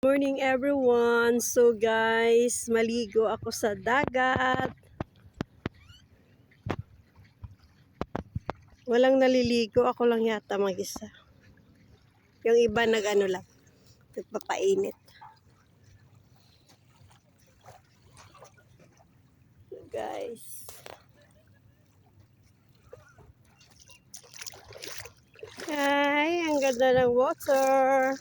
Morning everyone. So guys, maligo ako sa dagat. Walang naliligo, ako lang yata mag-isa. Yung iba nag-ano lang, nagpapainit. So guys. Ay, ang ganda ng water.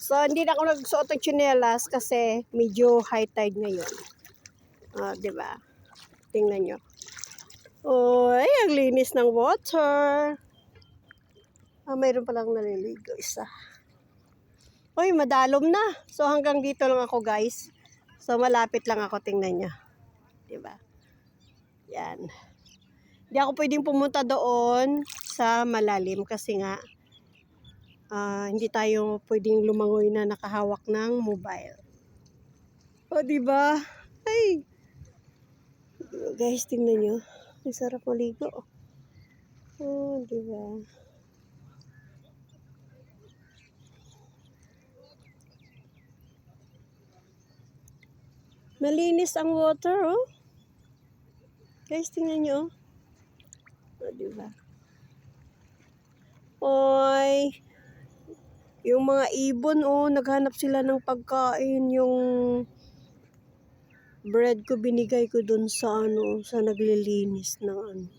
So hindi na ako nagsuot ng tsinelas kasi medyo high tide ngayon. Diba? Tingnan nyo. Ay, ang linis ng water. Mayroon palang naliligo isa. Uy, madalom na. So hanggang dito lang ako guys. So malapit lang ako, tingnan nyo. Diba? Yan. Hindi ako pwedeng pumunta doon sa malalim kasi nga hindi tayo pwedeng lumangoy na nakahawak ng mobile. O diba? Ay! Guys, tingnan nyo. Ang sarap maligo. Oh, diba? Malinis ang water, oh. Guys, tingnan nyo. Oh, diba? Oy, yung mga ibon, oh, naghanap sila ng pagkain. Yung bread ko, binigay ko dun sa, sa naglilinis ng,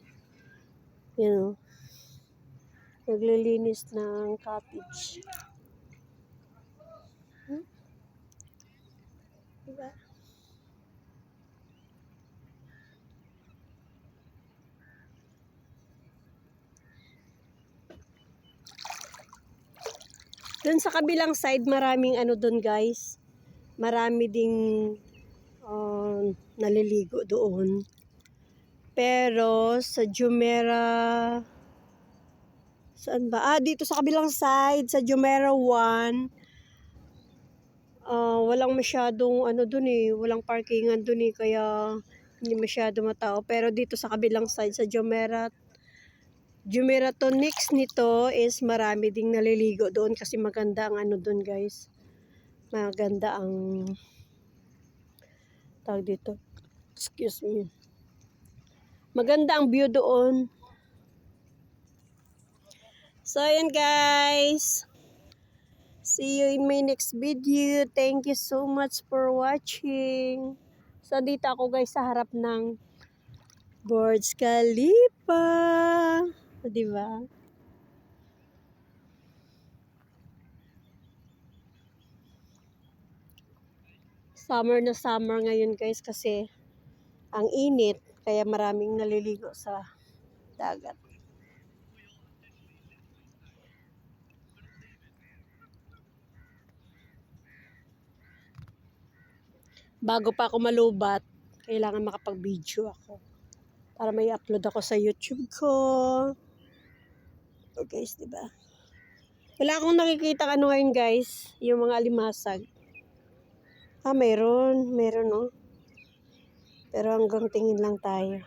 naglilinis ng cottage. Diba? Doon sa kabilang side, maraming doon guys. Marami ding naliligo doon. Pero sa Jumeirah, saan ba? Dito sa kabilang side, sa Jumeirah 1, walang masyadong doon walang parkingan doon kaya hindi masyado matao. Pero dito sa kabilang side, sa Jumeirah to next nito is marami ding naliligo doon kasi maganda ang doon guys. Maganda ang tawag dito. Excuse me. Maganda ang view doon. So ayan guys. See you in my next video. Thank you so much for watching. So dito ako guys sa harap ng Burj Khalifa. Diba? Summer na summer ngayon guys kasi ang init kaya maraming naliligo sa dagat. Bago pa ako malubat, kailangan makapag-video ako para may upload ako sa YouTube ko. Oh guys, diba? Wala akong nakikita ngayon guys, yung mga alimasag. Meron oh. Pero hanggang tingin lang tayo.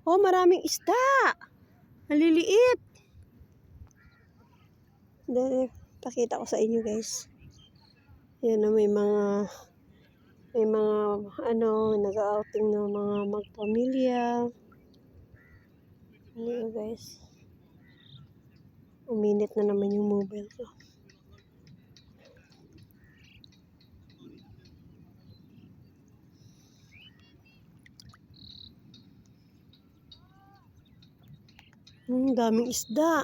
Oh, maraming isda. Maliliit. Dahil, pakita ko sa inyo guys. Yan na may mga nag-outing ng mga magpamilya. Ano guys. Uminit na naman yung mobile ko. Daming isda.